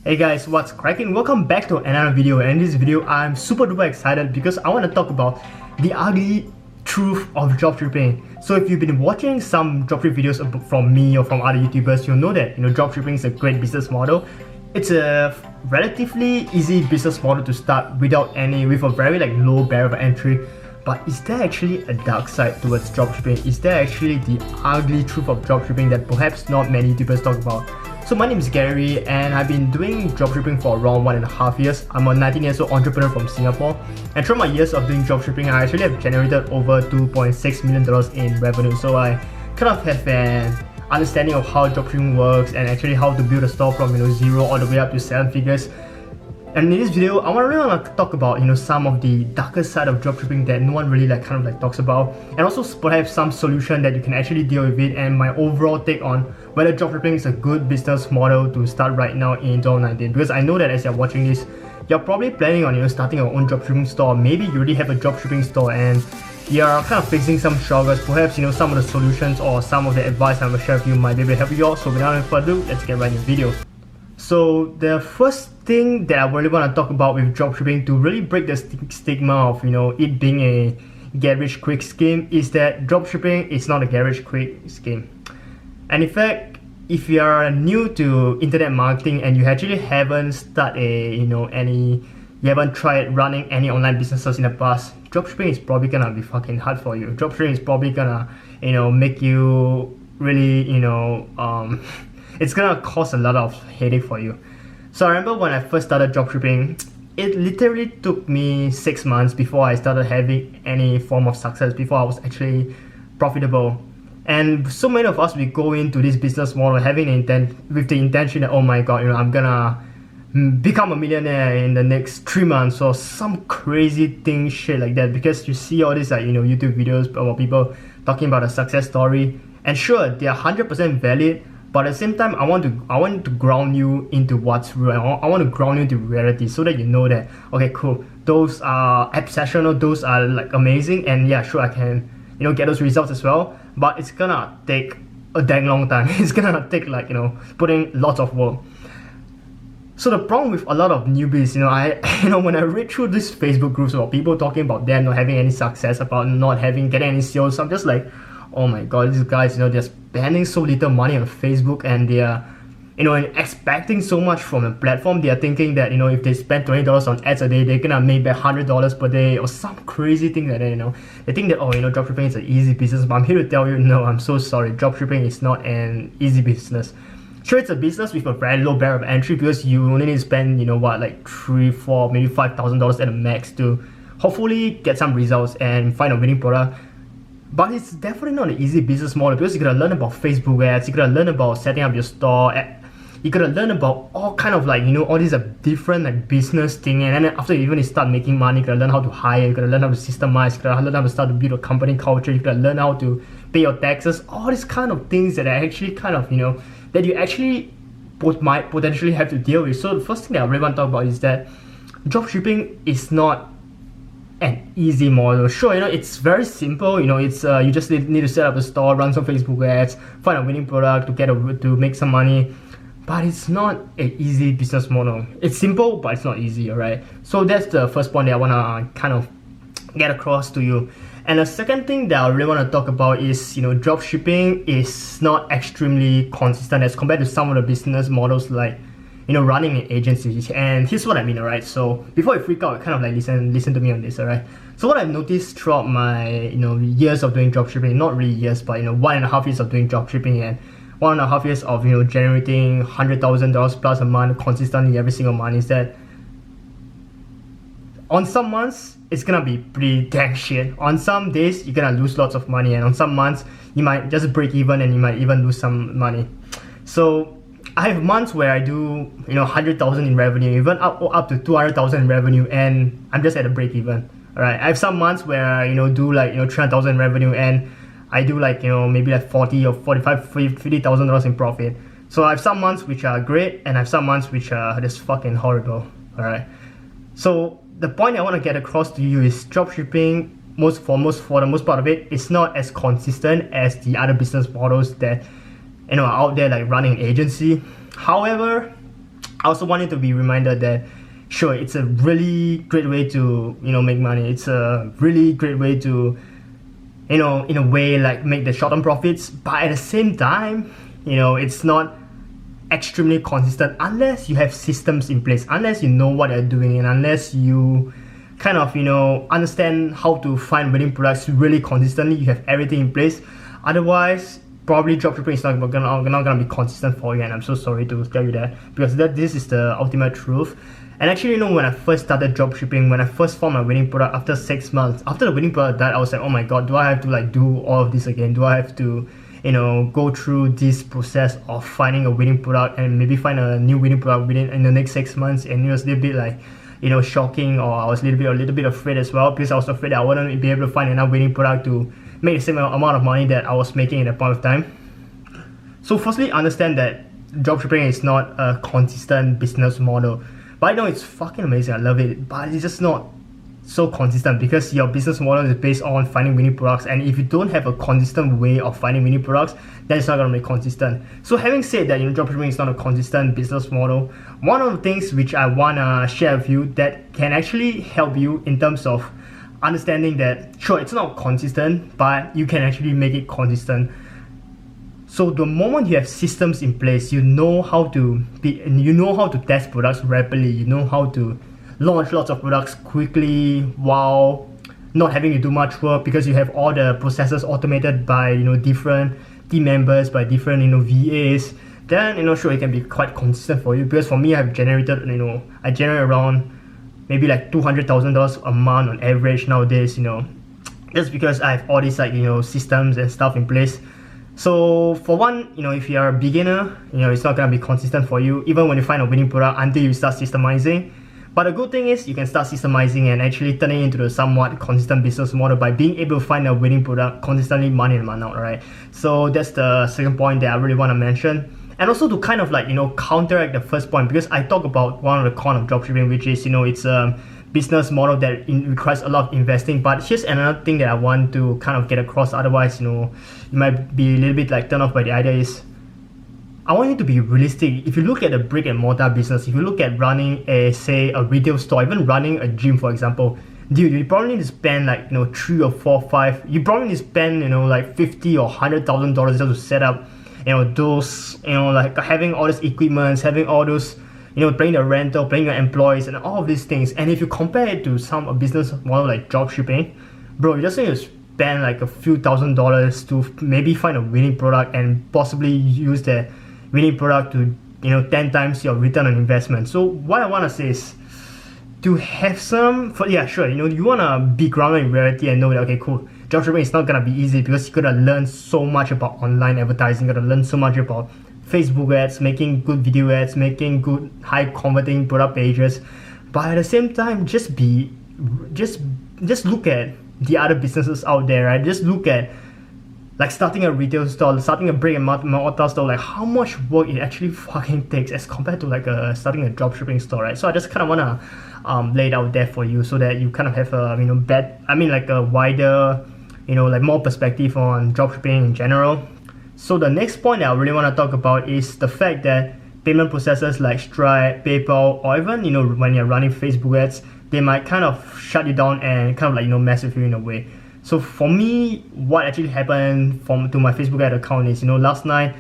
Hey guys, what's cracking? Welcome back to another video, and in this video I'm super duper excited because I want to talk about the ugly truth of dropshipping. So if you've been watching some dropship videos from me or from other YouTubers, you'll know that dropshipping is a great business model. It's a relatively easy business model to start with a very low barrier of entry. But is there actually a dark side towards dropshipping? Is there actually the ugly truth of dropshipping that perhaps not many YouTubers talk about? So my name is Gary and I've been doing dropshipping for around 1.5 years. I'm a 19 years old entrepreneur from Singapore, and through my years of doing dropshipping, I actually have generated over $2.6 million in revenue. So I kind of have an understanding of how dropshipping works and actually how to build a store from zero all the way up to 7 figures. And in this video, I really want to talk about some of the darker side of dropshipping that no one really talks about, and also perhaps some solution that you can actually deal with it, and my overall take on whether dropshipping is a good business model to start right now in 2019. Because I know that as you're watching this, you're probably planning on starting your own dropshipping store. Maybe you already have a dropshipping store and you're kind of facing some struggles. Perhaps some of the solutions or some of the advice I'm going to share with you might be able to help you out. So without any further ado, let's get right into the video. So the first thing that I really want to talk about with dropshipping to really break the stigma of it being a get rich quick scheme is that dropshipping is not a get rich quick scheme. And in fact, if you are new to internet marketing and you actually haven't started you haven't tried running any online businesses in the past, dropshipping is probably gonna be fucking hard for you. Dropshipping is probably gonna make you really it's gonna cause a lot of headache for you. So I remember when I first started dropshipping, it literally took me 6 months before I started having any form of success, before I was actually profitable. And so many of us, we go into this business model with the intention that, oh my god, I'm gonna become a millionaire in the next 3 months or some crazy shit like that, because you see all these YouTube videos about people talking about a success story, and sure, they are 100% valid. But at the same time, I want to ground you into what's real. I want to ground you into reality so that you know that, okay, cool, those are exceptional, those are amazing, and yeah, sure, I can get those results as well. But it's gonna take a dang long time. It's gonna take putting lots of work. So the problem with a lot of newbies, when I read through these Facebook groups about people talking about them not having any success, about not getting any sales, I'm just like, oh my god, these guys, they're spending so little money on Facebook, and they are, expecting so much from a platform. They are thinking that, if they spend $20 on ads a day, they're gonna make back $100 per day or some crazy thing like that, They think that, oh, dropshipping is an easy business, but I'm here to tell you, no, I'm so sorry, dropshipping is not an easy business. Sure, it's a business with a very low barrier of entry because you only need to spend, $3, $4, maybe $5,000 at a max to hopefully get some results and find a winning product. But it's definitely not an easy business model because you gotta learn about Facebook ads, you gotta learn about setting up your store, you gotta learn about all kind of all these different business thing, and then after you even start making money, you gotta learn how to hire, you gotta learn how to systemize, you gotta learn how to start to build a company culture, you gotta learn how to pay your taxes, all these kind of things that are actually that you actually might potentially have to deal with. So the first thing that I really want to talk about is that dropshipping is not an easy model. Sure, it's very simple. It's you just need to set up a store, run some Facebook ads, find a winning product to make some money. But it's not an easy business model. It's simple, but it's not easy. Alright. So that's the first point that I wanna kind of get across to you. And the second thing that I really want to talk about is dropshipping is not extremely consistent as compared to some of the business models like running an agency. And here's what I mean, alright? So before you freak out, kind of listen to me on this, alright? So what I've noticed throughout my years of doing dropshipping, not really years, but 1.5 years of doing dropshipping and 1.5 years of generating $100,000 plus a month consistently every single month, is that on some months it's gonna be pretty dang shit. On some days you're gonna lose lots of money, and on some months you might just break even and you might even lose some money. So I have months where I do 100,000 in revenue, even up to 200,000 in revenue, and I'm just at a break even. Alright, I have some months where I do 300,000 in revenue and I do maybe 40 or 45, $50,000 in profit. So I have some months which are great, and I have some months which are just fucking horrible. Alright, so the point I want to get across to you is dropshipping, for the most part of it, it's not as consistent as the other business models that are out there running an agency. However, I also want you to be reminded that sure, it's a really great way to, you know, make money. It's a really great way to, you know, in a way, like make the short-term profits, but at the same time, you know, it's not extremely consistent unless you have systems in place, unless you know what you're doing, and unless you kind of, you know, understand how to find winning products really consistently. You have everything in place. Otherwise, probably dropshipping is not gonna be consistent for you, and I'm so sorry to tell you that, because this is the ultimate truth. And actually, you know, when I first started dropshipping, when I first found my winning product after 6 months, after the winning product died, I was like, oh my god, do I have to like do all of this again? Do I have to, you know, go through this process of finding a winning product and maybe find a new winning product in the next 6 months? And it was a little bit like, you know, shocking, or I was a little bit afraid as well, because I was afraid that I wouldn't be able to find enough winning product to make the same amount of money that I was making at that point of time. So firstly, understand that dropshipping is not a consistent business model. But I know it's fucking amazing, I love it, but it's just not so consistent, because your business model is based on finding winning products, and if you don't have a consistent way of finding winning products, then it's not going to be consistent. So having said that, you know, dropshipping is not a consistent business model, one of the things which I want to share with you that can actually help you in terms of understanding that sure, it's not consistent, but you can actually make it consistent. So the moment you have systems in place, you know how to test products rapidly, you know how to launch lots of products quickly while not having to do much work, because you have all the processes automated by, you know, different team members, by different, you know, VAs. Then, you know, sure, it can be quite consistent for you. Because for me, I've generated, you know, I generate around maybe like $200,000 a month on average nowadays, you know, just because I have all these, like, you know, systems and stuff in place. So for one, you know, if you're a beginner, you know, it's not gonna be consistent for you even when you find a winning product until you start systemizing. But the good thing is you can start systemizing and actually turn it into a somewhat consistent business model by being able to find a winning product consistently month in, month out, right? So that's the second point that I really want to mention. And also to kind of like, you know, counteract the first point, because I talk about one of the cons of dropshipping, which is, you know, it's a business model that requires a lot of investing. But here's another thing that I want to kind of get across, otherwise, you know, you might be a little bit like turned off by the idea, is I want you to be realistic. If you look at a brick and mortar business, if you look at running a, say, a retail store, even running a gym, for example, dude, you probably need to spend like, you know, 3 or 4, 5, you probably need to spend, you know, like $50,000 or $100,000 just to set up, you know, those, you know, like having all this equipment, having all those, you know, paying the rental, paying your employees, and all of these things. And if you compare it to a business model like dropshipping, bro, you just need to spend like a few $1,000s to maybe find a winning product and possibly use that winning product to, you know, 10 times your return on investment. So what I want to say is to have yeah, sure, you know, you want to be grounded in reality and know that, okay, cool, dropshipping is not going to be easy, because you got to learn so much about online advertising, you got to learn so much about Facebook ads, making good video ads, making good high converting product pages. But at the same time, just look at the other businesses out there, right? Just look at like starting a retail store, starting a brick and mortar store, like how much work it actually fucking takes as compared to like starting a dropshipping store, right? So I just kind of want to lay it out there for you so that you kind of have a, you know, like a wider, you know, like more perspective on dropshipping in general. So the next point that I really want to talk about is the fact that payment processors like Stripe, PayPal, or even, you know, when you're running Facebook ads, they might kind of shut you down and kind of like, you know, mess with you in a way. So for me, what actually happened to my Facebook ad account is, you know, last night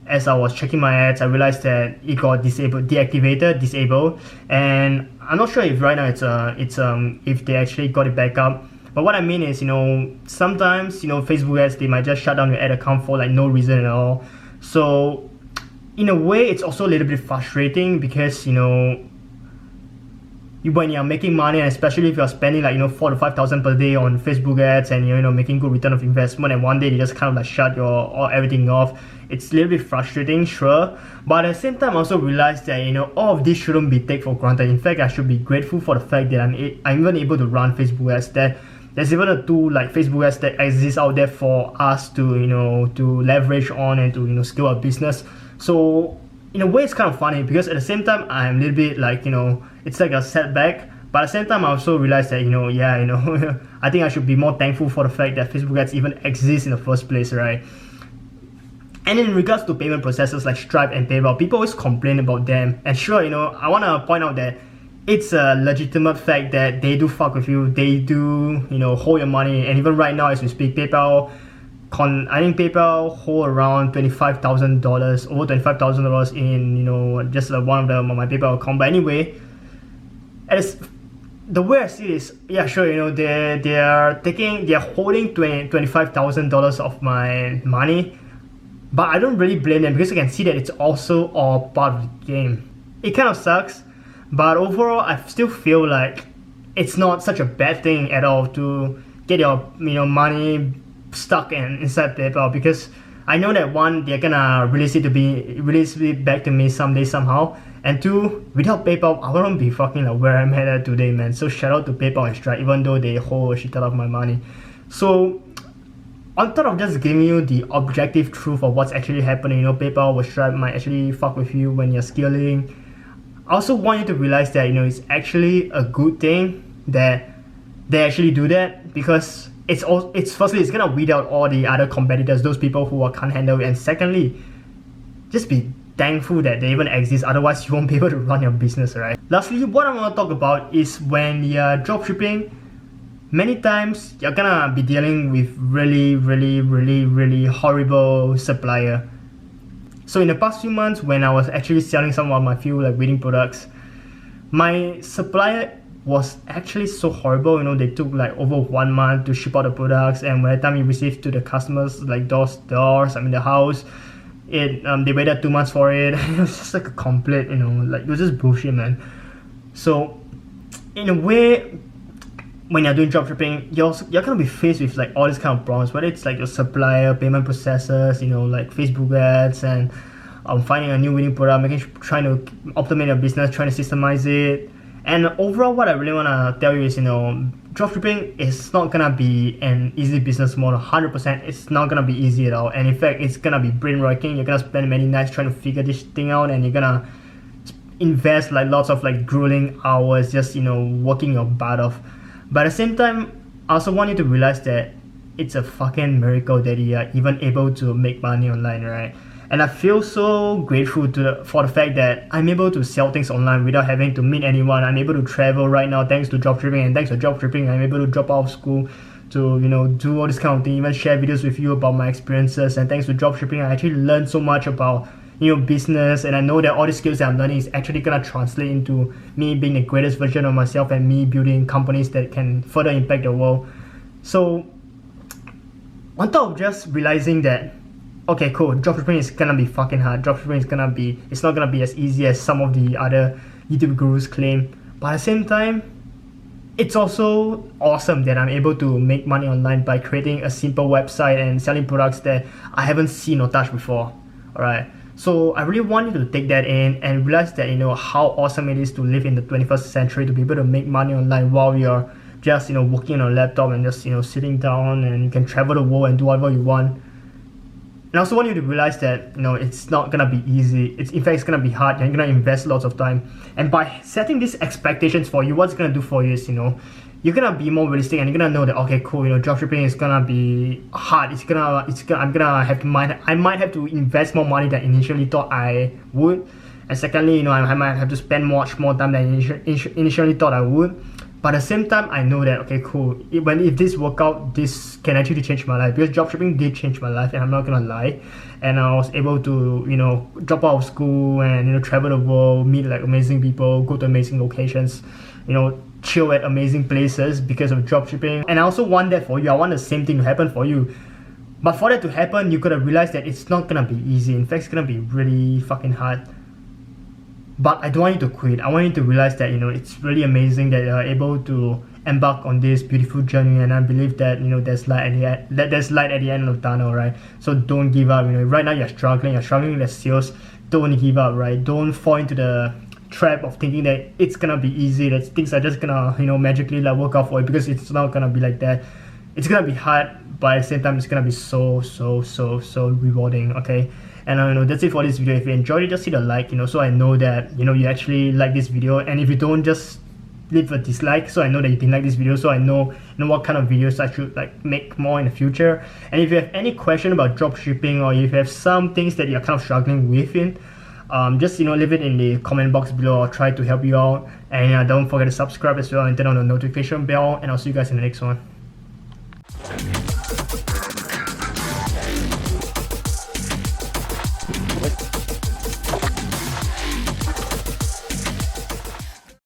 as I was checking my ads, I realized that it got disabled, and I'm not sure if right now if they actually got it back up. But what I mean is, you know, sometimes, you know, Facebook ads, they might just shut down your ad account for like no reason at all. So in a way, it's also a little bit frustrating, because, you know, when you're making money, and especially if you're spending like, you know, 4,000 to 5,000 per day on Facebook ads, and you know, making good return of investment, and one day you just kind of like shut everything off, it's a little bit frustrating, sure. But at the same time, I also realized that, you know, all of this shouldn't be taken for granted. In fact, I should be grateful for the fact that I'm even able to run Facebook ads, that there's even a tool like Facebook ads that exists out there for us to, you know, to leverage on and to, you know, scale our business. So in a way, it's kind of funny, because at the same time, I'm a little bit like, you know, it's like a setback. But at the same time, I also realized that, you know, yeah, you know, I think I should be more thankful for the fact that Facebook ads even exist in the first place, right? And in regards to payment processors like Stripe and PayPal, people always complain about them. And sure, I want to point out that it's a legitimate fact that they do fuck with you. They do, hold your money. And even right now, as we speak, I think PayPal hold around $25,000, over $25,000 in, just one of them on my PayPal account. But anyway, the way I see it is, yeah, sure, they're holding $25,000 of my money. But I don't really blame them because I can see that it's also all part of the game. It kind of sucks, but overall I still feel like it's not such a bad thing at all to get your money stuck inside PayPal, because I know that one, they're gonna release it back to me someday somehow, and two, without PayPal I wouldn't be fucking like where I'm at today, man. So shout out to PayPal and Stripe, even though they hold a shit ton of my money. So on top of just giving you the objective truth of what's actually happening, PayPal or Stripe might actually fuck with you when you're scaling, I also want you to realize that, it's actually a good thing that they actually do that, because firstly, it's gonna weed out all the other competitors, those people who can't handle it, and secondly, just be thankful that they even exist, otherwise you won't be able to run your business, right? Lastly, what I want to talk about is when you're dropshipping, many times you're gonna be dealing with really horrible supplier. So in the past few months, when I was actually selling some of my few wedding products, my supplier was actually so horrible. They took over 1 month to ship out the products, and by the time you received to the customers, the house, they waited 2 months for it. It was just a complete, it was just bullshit, man. So in a way, when you're doing dropshipping, you're gonna be faced with all these kind of problems, whether it's your supplier, payment processors, Facebook ads, and finding a new winning product, trying to optimize your business, trying to systemize it. And overall, what I really wanna tell you is, dropshipping is not gonna be an easy business model. 100%, it's not gonna be easy at all. And in fact, it's gonna be brain wrecking. You're gonna spend many nights trying to figure this thing out, and you're gonna invest lots of grueling hours just working your butt off. But at the same time, I also want you to realize that it's a fucking miracle that you are even able to make money online, right? And I feel so grateful for the fact that I'm able to sell things online without having to meet anyone. I'm able to travel right now thanks to dropshipping, and thanks to dropshipping, I'm able to drop out of school to do all this kind of thing, even share videos with you about my experiences. And thanks to dropshipping, I actually learned so much about business, and I know that all the skills that I'm learning is actually gonna translate into me being the greatest version of myself and me building companies that can further impact the world. So on top of just realizing that, okay, cool, dropshipping is gonna be fucking hard, it's not gonna be as easy as some of the other YouTube gurus claim, but at the same time, it's also awesome that I'm able to make money online by creating a simple website and selling products that I haven't seen or touched before. Alright, so I really want you to take that in and realize that how awesome it is to live in the 21st century, to be able to make money online while you're just working on a laptop and just sitting down, and you can travel the world and do whatever you want. And I also want you to realize that it's not gonna be easy. In fact, it's gonna be hard. You're gonna invest lots of time, and by setting these expectations for you, what's gonna do for you is you're gonna be more realistic, and you're gonna know that, okay, cool, dropshipping is gonna be hard. I might have to invest more money than initially thought I would, and secondly, I might have to spend much more time than initially thought I would. But at the same time, I know that, okay, cool, if this work out, this can actually change my life, because dropshipping did change my life, and I'm not gonna lie. And I was able to drop out of school and travel the world, meet amazing people, go to amazing locations, chill at amazing places because of dropshipping. And I also want that for you. I want the same thing to happen for you. But for that to happen, you gotta realize that it's not gonna be easy. In fact, it's gonna be really fucking hard. But I don't want you to quit. I want you to realize that it's really amazing that you're able to embark on this beautiful journey, and I believe that there's light at the end of the tunnel, right? So don't give up. Right now you're struggling with sales. Don't give up, right? Don't fall into the trap of thinking that it's gonna be easy, that things are just gonna magically work out for you, because it's not gonna be like that. It's gonna be hard, but at the same time it's gonna be so rewarding. Okay, and that's it for this video. If you enjoyed it, just hit a like, so I know that you actually like this video. And if you don't, just leave a dislike so I know that you didn't like this video, so I know what kind of videos I should like make more in the future. And if you have any question about dropshipping, or if you have some things that you're kind of struggling with just leave it in the comment box below. I'll try to help you out. And don't forget to subscribe as well and turn on the notification bell, and I'll see you guys in the next one.